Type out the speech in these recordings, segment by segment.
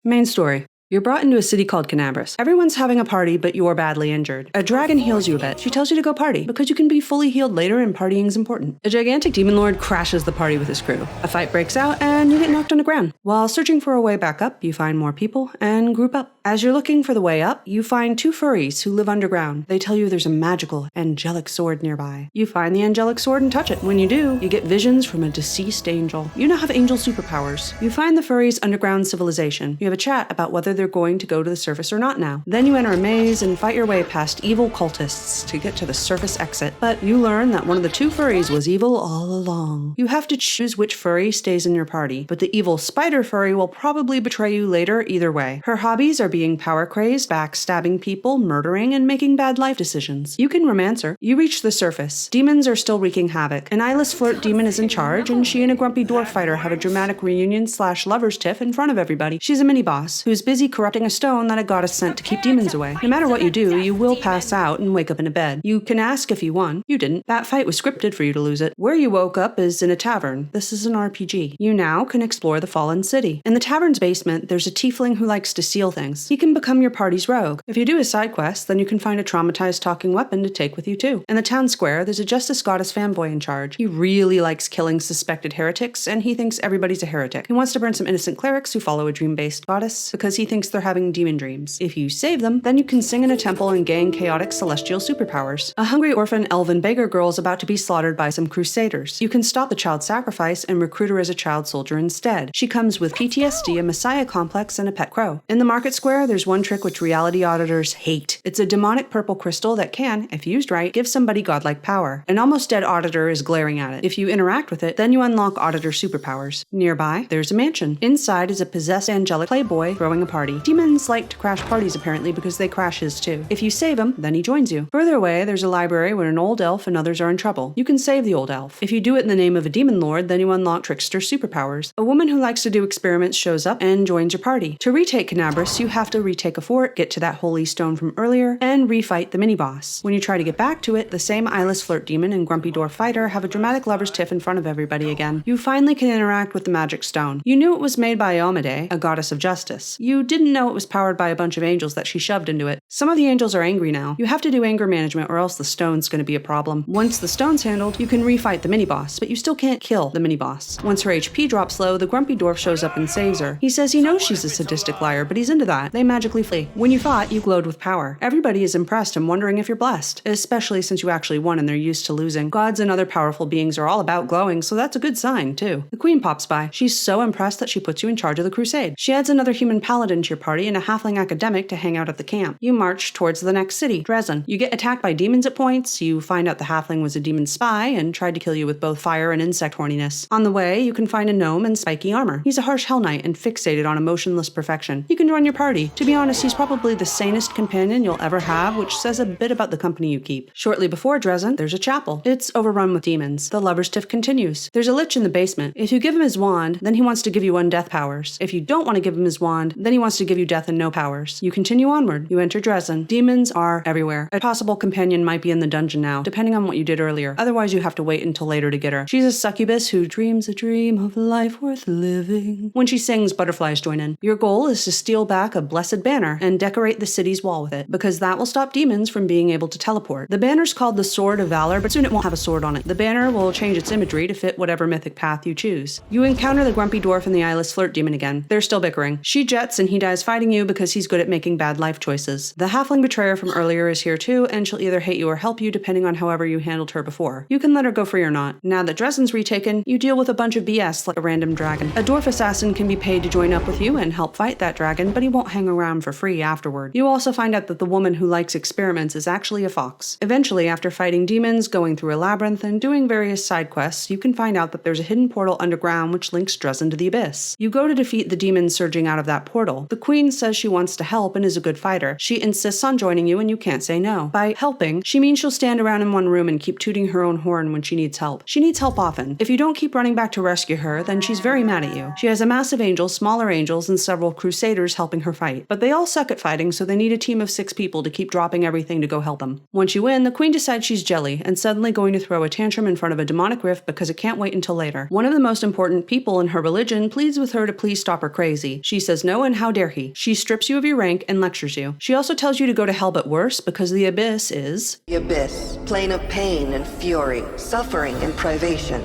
Main story. You're brought into a city called Canabras. Everyone's having a party, but you're badly injured. A dragon heals you a bit. She tells you to go party, because you can be fully healed later and partying's important. A gigantic demon lord crashes the party with his crew. A fight breaks out, and you get knocked on the ground. While searching for a way back up, you find more people, and group up. As you're looking for the way up, you find two furries who live underground. They tell you there's a magical, angelic sword nearby. You find the angelic sword and touch it. When you do, you get visions from a deceased angel. You now have angel superpowers. You find the furries' underground civilization. You have a chat about whether they're going to go to the surface or not now. Then you enter a maze and fight your way past evil cultists to get to the surface exit. But you learn that one of the two furries was evil all along. You have to choose which furry stays in your party, but the evil spider furry will probably betray you later either way. Her hobbies are being power crazed, backstabbing people, murdering, and making bad life decisions. You can romance her. You reach the surface. Demons are still wreaking havoc. An eyeless flirt demon is in charge, and she and a grumpy dwarf fighter have a dramatic reunion/lovers tiff in front of everybody. She's a mini-boss who's busy corrupting a stone that a goddess sent to keep demons away. No matter what you do, you will pass out and wake up in a bed. You can ask if you won. You didn't. That fight was scripted for you to lose it. Where you woke up is in a tavern. This is an RPG. You now can explore the fallen city. In the tavern's basement, there's a tiefling who likes to steal things. He can become your party's rogue. If you do his side quest, then you can find a traumatized talking weapon to take with you too. In the town square, there's a Justice Goddess fanboy in charge. He really likes killing suspected heretics, and he thinks everybody's a heretic. He wants to burn some innocent clerics who follow a dream-based goddess because he thinks they're having demon dreams. If you save them, then you can sing in a temple and gain chaotic celestial superpowers. A hungry orphan elven beggar girl is about to be slaughtered by some crusaders. You can stop the child sacrifice and recruit her as a child soldier instead. She comes with PTSD, a messiah complex, and a pet crow. In the market square, there's one trick which reality auditors hate. It's a demonic purple crystal that can, if used right, give somebody godlike power. An almost dead auditor is glaring at it. If you interact with it, then you unlock auditor superpowers. Nearby, there's a mansion. Inside is a possessed angelic playboy throwing a party. Demons like to crash parties apparently because they crash his too. If you save him, then he joins you. Further away, there's a library where an old elf and others are in trouble. You can save the old elf. If you do it in the name of a demon lord, then you unlock trickster superpowers. A woman who likes to do experiments shows up and joins your party. To retake Canabras, you have to retake a fort, get to that holy stone from earlier, and refight the mini-boss. When you try to get back to it, the same eyeless flirt demon and grumpy dwarf fighter have a dramatic lover's tiff in front of everybody again. You finally can interact with the magic stone. You knew it was made by Iomedae, a goddess of justice. You didn't know it was powered by a bunch of angels that she shoved into it. Some of the angels are angry now. You have to do anger management or else the stone's going to be a problem. Once the stone's handled, you can refight the mini-boss, but you still can't kill the mini-boss. Once her HP drops low, the grumpy dwarf shows up and saves her. He says he knows she's a sadistic liar, but he's into that. They magically flee. When you fought, you glowed with power. Everybody is impressed and wondering if you're blessed, especially since you actually won and they're used to losing. Gods and other powerful beings are all about glowing, so that's a good sign, too. The queen pops by. She's so impressed that she puts you in charge of the crusade. She adds another human paladin to your party and a halfling academic to hang out at the camp. You march towards the next city, Dresden. You get attacked by demons at points, you find out the halfling was a demon spy and tried to kill you with both fire and insect horniness. On the way, you can find a gnome in spiky armor. He's a harsh hell knight and fixated on emotionless perfection. You can join your party. To be honest, he's probably the sanest companion you'll ever have, which says a bit about the company you keep. Shortly before Dresden, there's a chapel. It's overrun with demons. The lover's tiff continues. There's a lich in the basement. If you give him his wand, then he wants to give you undeath powers. If you don't want to give him his wand, then he wants to give you death and no powers. You continue onward. You enter Dresden. Demons are everywhere. A possible companion might be in the dungeon now, depending on what you did earlier. Otherwise, you have to wait until later to get her. She's a succubus who dreams a dream of life worth living. When she sings, butterflies join in. Your goal is to steal back a blessed banner and decorate the city's wall with it, because that will stop demons from being able to teleport. The banner's called the Sword of Valor, but soon it won't have a sword on it. The banner will change its imagery to fit whatever mythic path you choose. You encounter the grumpy dwarf and the eyeless flirt demon again. They're still bickering. She jets and he dies fighting you because he's good at making bad life choices. The halfling betrayer from earlier is here too, and she'll either hate you or help you depending on however you handled her before. You can let her go free or not. Now that Dresden's retaken, you deal with a bunch of BS like a random dragon. A dwarf assassin can be paid to join up with you and help fight that dragon, but he won't hang around for free afterward. You also find out that the woman who likes experiments is actually a fox. Eventually, after fighting demons, going through a labyrinth, and doing various side quests, you can find out that there's a hidden portal underground which links Dresden to the abyss. You go to defeat the demons surging out of that portal. The queen says she wants to help and is a good fighter. She insists on joining you and you can't say no. By helping, she means she'll stand around in one room and keep tooting her own horn when she needs help. She needs help often. If you don't keep running back to rescue her, then she's very mad at you. She has a massive angel, smaller angels, and several crusaders helping her fight fight. But they all suck at fighting, so they need a team of 6 people to keep dropping everything to go help them. Once you win, the queen decides she's jelly and suddenly going to throw a tantrum in front of a demonic rift because it can't wait until later. One of the most important people in her religion pleads with her to please stop her crazy. She says no, and how dare he. She strips you of your rank and lectures you. She also tells you to go to hell, but worse, because the abyss is... The abyss, plane of pain and fury, suffering and privation.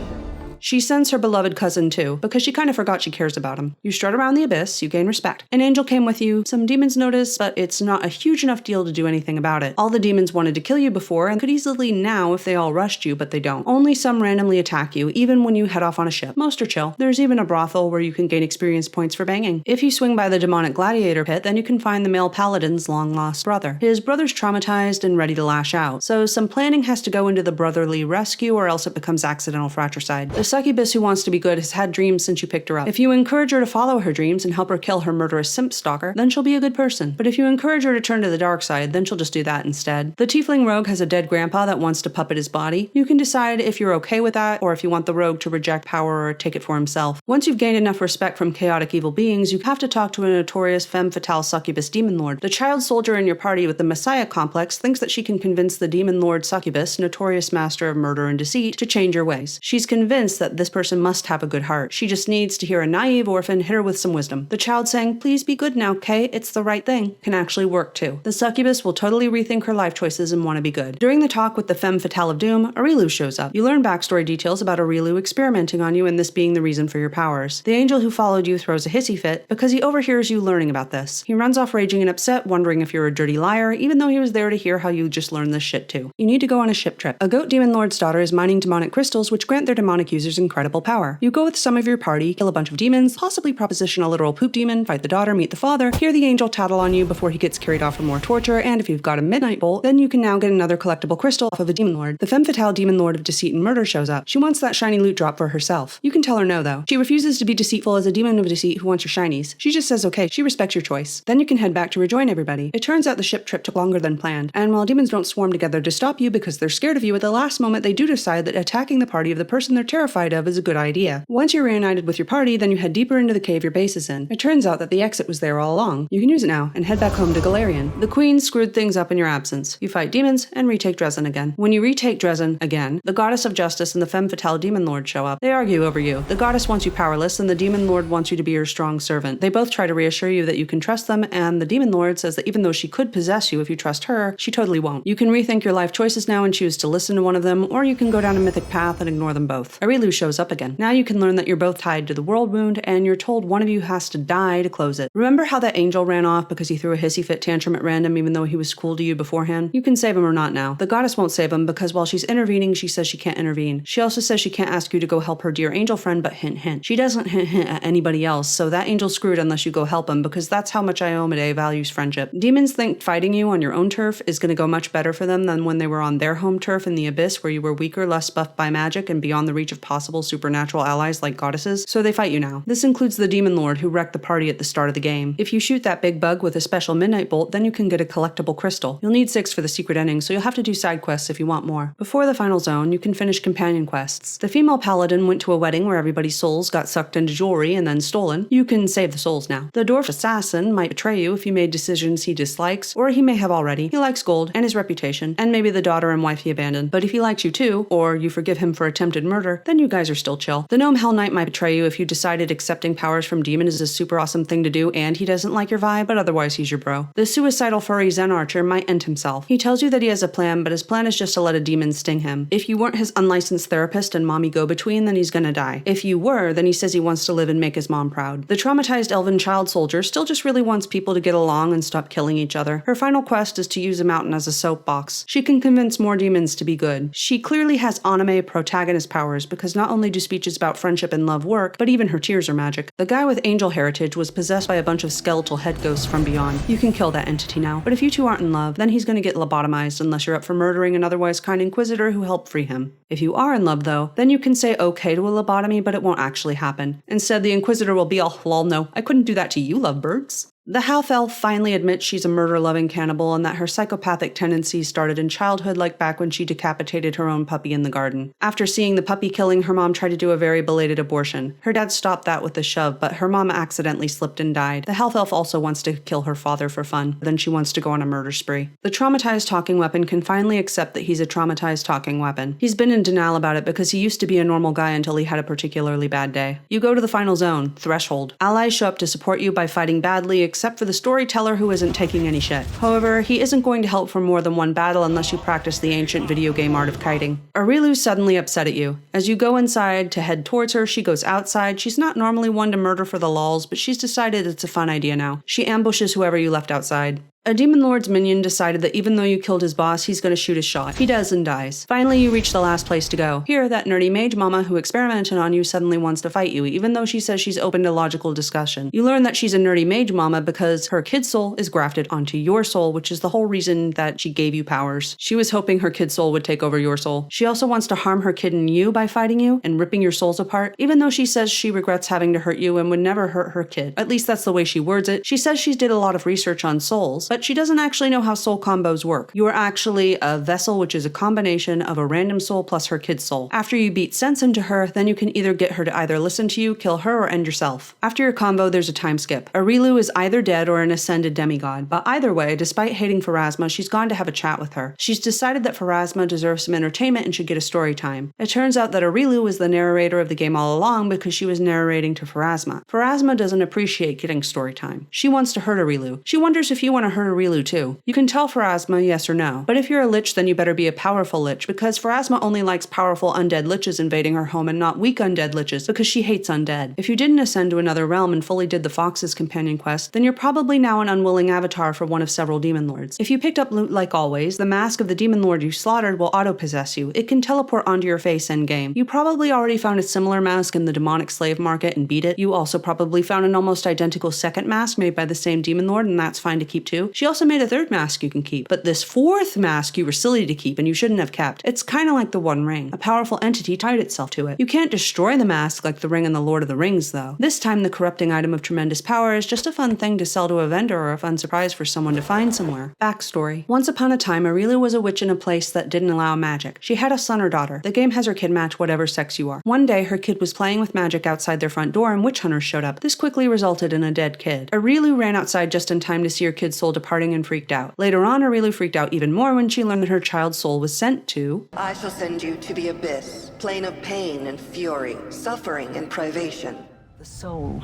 She sends her beloved cousin too, because she kind of forgot she cares about him. You strut around the abyss, you gain respect. An angel came with you, some demons notice, but it's not a huge enough deal to do anything about it. All the demons wanted to kill you before and could easily now if they all rushed you, but they don't. Only some randomly attack you, even when you head off on a ship. Most are chill. There's even a brothel where you can gain experience points for banging. If you swing by the demonic gladiator pit, then you can find the male paladin's long-lost brother. His brother's traumatized and ready to lash out, so some planning has to go into the brotherly rescue or else it becomes accidental fratricide. The succubus who wants to be good has had dreams since you picked her up. If you encourage her to follow her dreams and help her kill her murderous simp stalker, then she'll be a good person. But if you encourage her to turn to the dark side, then she'll just do that instead. The tiefling rogue has a dead grandpa that wants to puppet his body. You can decide if you're okay with that or if you want the rogue to reject power or take it for himself. Once you've gained enough respect from chaotic evil beings, you have to talk to a notorious femme fatale succubus demon lord. The child soldier in your party with the messiah complex thinks that she can convince the demon lord succubus, notorious master of murder and deceit, to change your ways. She's convinced that this person must have a good heart. She just needs to hear a naive orphan hit her with some wisdom. The child saying, "Please be good now, Kay, it's the right thing," can actually work too. The succubus will totally rethink her life choices and want to be good. During the talk with the femme fatale of doom, Arilu shows up. You learn backstory details about Arilu experimenting on you and this being the reason for your powers. The angel who followed you throws a hissy fit because he overhears you learning about this. He runs off raging and upset, wondering if you're a dirty liar, even though he was there to hear how you just learned this shit too. You need to go on a ship trip. A goat demon lord's daughter is mining demonic crystals which grant their demonic users incredible power. You go with some of your party, kill a bunch of demons, possibly proposition a literal poop demon, fight the daughter, meet the father, hear the angel tattle on you before he gets carried off for more torture, and if you've got a midnight bolt, then you can now get another collectible crystal off of a demon lord. The femme fatale demon lord of deceit and murder shows up. She wants that shiny loot drop for herself. You can tell her no though. She refuses to be deceitful as a demon of deceit who wants your shinies. She just says okay, she respects your choice. Then you can head back to rejoin everybody. It turns out the ship trip took longer than planned, and while demons don't swarm together to stop you because they're scared of you, at the last moment they do decide that attacking the party of the person they're terrified of is a good idea. Once you're reunited with your party, then you head deeper into the cave your base is in. It turns out that the exit was there all along. You can use it now and head back home to Galarian. The queen screwed things up in your absence. You fight demons and retake Dresden again. When you retake Dresden again, the goddess of justice and the femme fatale demon lord show up. They argue over you. The goddess wants you powerless and the demon lord wants you to be her strong servant. They both try to reassure you that you can trust them, and the demon lord says that even though she could possess you if you trust her, she totally won't. You can rethink your life choices now and choose to listen to one of them, or you can go down a mythic path and ignore them both. Arilu shows up again. Now you can learn that you're both tied to the world wound, and you're told one of you has to die to close it. Remember how that angel ran off because he threw a hissy fit tantrum at random even though he was cool to you beforehand? You can save him or not now. The goddess won't save him because while she's intervening, she says she can't intervene. She also says she can't ask you to go help her dear angel friend, but hint hint. She doesn't hint hint at anybody else, so that angel's screwed unless you go help him, because that's how much Iomedae values friendship. Demons think fighting you on your own turf is going to go much better for them than when they were on their home turf in the abyss where you were weaker, less buffed by magic, and beyond the reach of possible supernatural allies like goddesses, so they fight you now. This includes the demon lord who wrecked the party at the start of the game. If you shoot that big bug with a special midnight bolt, then you can get a collectible crystal. You'll need 6 for the secret ending, so you'll have to do side quests if you want more. Before the final zone, you can finish companion quests. The female paladin went to a wedding where everybody's souls got sucked into jewelry and then stolen. You can save the souls now. The dwarf assassin might betray you if you made decisions he dislikes, or he may have already. He likes gold and his reputation, and maybe the daughter and wife he abandoned. But if he likes you too, or you forgive him for attempted murder, then you guys are still chill. The gnome hell knight might betray you if you decided accepting powers from demon is a super awesome thing to do and he doesn't like your vibe, but otherwise he's your bro. The suicidal furry Zen archer might end himself. He tells you that he has a plan, but his plan is just to let a demon sting him. If you weren't his unlicensed therapist and mommy go-between, then he's gonna die. If you were, then he says he wants to live and make his mom proud. The traumatized elven child soldier still just really wants people to get along and stop killing each other. Her final quest is to use a mountain as a soapbox. She can convince more demons to be good. She clearly has anime protagonist powers because not only do speeches about friendship and love work, but even her tears are magic. The guy with angel heritage was possessed by a bunch of skeletal head ghosts from beyond. You can kill that entity now, but if you two aren't in love, then he's gonna get lobotomized unless you're up for murdering an otherwise kind inquisitor who helped free him. If you are in love, though, then you can say okay to a lobotomy, but it won't actually happen. Instead, the Inquisitor will be all, lol, no, I couldn't do that to you, lovebirds. The half-elf finally admits she's a murder-loving cannibal and that her psychopathic tendencies started in childhood, like back when she decapitated her own puppy in the garden. After seeing the puppy killing, her mom tried to do a very belated abortion. Her dad stopped that with a shove, but her mom accidentally slipped and died. The half-elf also wants to kill her father for fun. Then she wants to go on a murder spree. The traumatized talking weapon can finally accept that he's a traumatized talking weapon. He's been in denial about it because he used to be a normal guy until he had a particularly bad day. You go to the final zone, Threshold. Allies show up to support you by fighting badly, except for the storyteller who isn't taking any shit. However, he isn't going to help for more than one battle unless you practice the ancient video game art of kiting. Arilu's suddenly upset at you. As you go inside to head towards her, she goes outside. She's not normally one to murder for the lols, but she's decided it's a fun idea now. She ambushes whoever you left outside. A Demon Lord's minion decided that even though you killed his boss, he's going to shoot his shot. He does and dies. Finally, you reach the last place to go. Here, that nerdy mage mama who experimented on you suddenly wants to fight you, even though she says she's open to logical discussion. You learn that she's a nerdy mage mama because her kid soul is grafted onto your soul, which is the whole reason that she gave you powers. She was hoping her kid soul would take over your soul. She also wants to harm her kid and you by fighting you and ripping your souls apart, even though she says she regrets having to hurt you and would never hurt her kid. At least that's the way she words it. She says she did a lot of research on souls, but she doesn't actually know how soul combos work. You are actually a vessel, which is a combination of a random soul plus her kid's soul. After you beat sense into her, then you can either get her to either listen to you, kill her, or end yourself. After your combo, there's a time skip. Arilu is either dead or an ascended demigod, but either way, despite hating Pharasma, she's gone to have a chat with her. She's decided that Pharasma deserves some entertainment and should get a story time. It turns out that Arilu was the narrator of the game all along because she was narrating to Pharasma. Pharasma doesn't appreciate getting story time. She wants to hurt Arilu. She wonders if you want to hurt Arilu too. You can tell Pharasma yes or no, but if you're a lich, then you better be a powerful lich, because Pharasma only likes powerful undead liches invading her home and not weak undead liches, because she hates undead. If you didn't ascend to another realm and fully did the Fox's companion quest, then you're probably now an unwilling avatar for one of several demon lords. If you picked up loot like always, the mask of the demon lord you slaughtered will auto-possess you. It can teleport onto your face in-game. You probably already found a similar mask in the demonic slave market and beat it. You also probably found an almost identical second mask made by the same demon lord, and that's fine to keep too. She also made a third mask you can keep, but this fourth mask you were silly to keep and you shouldn't have kept. It's kind of like the One Ring. A powerful entity tied itself to it. You can't destroy the mask like the ring in the Lord of the Rings, though. This time, the corrupting item of tremendous power is just a fun thing to sell to a vendor or a fun surprise for someone to find somewhere. Backstory. Once upon a time, Arilu was a witch in a place that didn't allow magic. She had a son or daughter. The game has her kid match whatever sex you are. One day, her kid was playing with magic outside their front door and witch hunters showed up. This quickly resulted in a dead kid. Arilu ran outside just in time to see her kid's soul departing and freaked out. Later on, Arilu freaked out even more when she learned that her child's soul was sent to... I shall send you to the abyss, plane of pain and fury, suffering and privation. The soul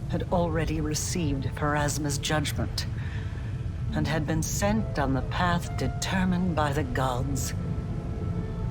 had already received Pharasma's judgment and had been sent on the path determined by the gods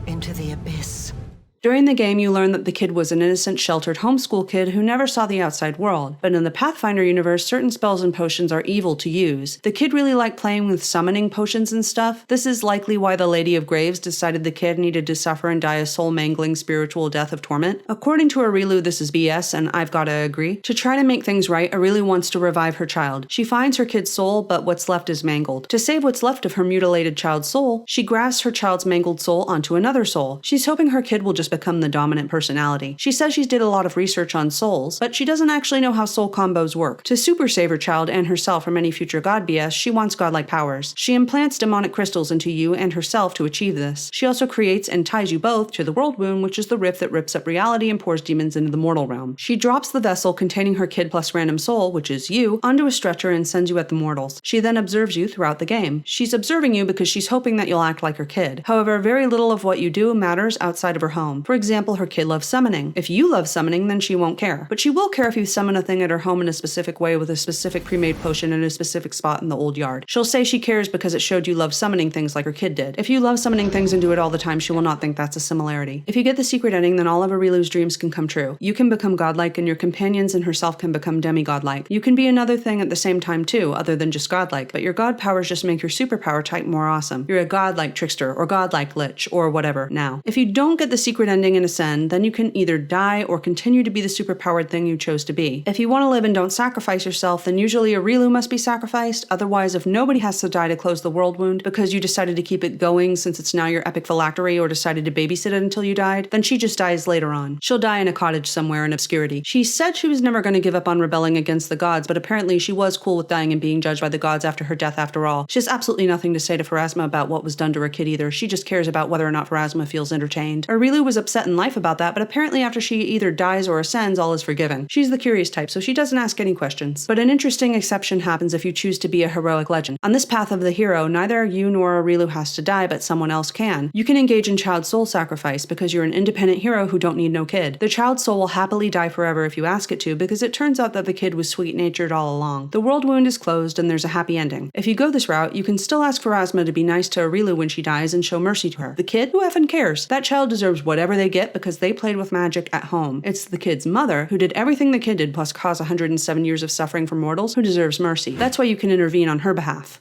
into the abyss. During the game, you learn that the kid was an innocent, sheltered homeschool kid who never saw the outside world. But in the Pathfinder universe, certain spells and potions are evil to use. The kid really liked playing with summoning potions and stuff. This is likely why the Lady of Graves decided the kid needed to suffer and die a soul-mangling spiritual death of torment. According to Arilu, this is BS, and I've gotta agree. To try to make things right, Arilu wants to revive her child. She finds her kid's soul, but what's left is mangled. To save what's left of her mutilated child's soul, she grafts her child's mangled soul onto another soul. She's hoping her kid will just become the dominant personality. She says she's did a lot of research on souls, but she doesn't actually know how soul combos work. To super save her child and herself from any future god BS, she wants godlike powers. She implants demonic crystals into you and herself to achieve this. She also creates and ties you both to the world wound, which is the rift that rips up reality and pours demons into the mortal realm. She drops the vessel containing her kid plus random soul, which is you, onto a stretcher and sends you at the mortals. She then observes you throughout the game. She's observing you because she's hoping that you'll act like her kid. However, very little of what you do matters outside of her home. For example, her kid loves summoning. If you love summoning, then she won't care. But she will care if you summon a thing at her home in a specific way with a specific pre-made potion in a specific spot in the old yard. She'll say she cares because it showed you love summoning things like her kid did. If you love summoning things and do it all the time, she will not think that's a similarity. If you get the secret ending, then all of Arilu's dreams can come true. You can become godlike and your companions and herself can become demigodlike. You can be another thing at the same time too, other than just godlike, but your god powers just make your superpower type more awesome. You're a godlike trickster or godlike lich or whatever now. If you don't get the secret ending and ascend, then you can either die or continue to be the superpowered thing you chose to be. If you want to live and don't sacrifice yourself, then usually a Rilu must be sacrificed. Otherwise, if nobody has to die to close the world wound because you decided to keep it going since it's now your epic phylactery or decided to babysit it until you died, then she just dies later on. She'll die in a cottage somewhere in obscurity. She said she was never going to give up on rebelling against the gods, but apparently she was cool with dying and being judged by the gods after her death after all. She has absolutely nothing to say to Pharasma about what was done to her kid either. She just cares about whether or not Pharasma feels entertained. Arilu was upset in life about that, but apparently after she either dies or ascends, all is forgiven. She's the curious type, so she doesn't ask any questions. But an interesting exception happens if you choose to be a heroic legend. On this path of the hero, neither you nor Arilu has to die, but someone else can. You can engage in child soul sacrifice because you're an independent hero who don't need no kid. The child soul will happily die forever if you ask it to, because it turns out that the kid was sweet-natured all along. The world wound is closed and there's a happy ending. If you go this route, you can still ask Pharasma to be nice to Arilu when she dies and show mercy to her. The kid? Who effing cares? That child deserves whatever they get because they played with magic at home. It's the kid's mother, who did everything the kid did plus cause 107 years of suffering for mortals, who deserves mercy. That's why you can intervene on her behalf.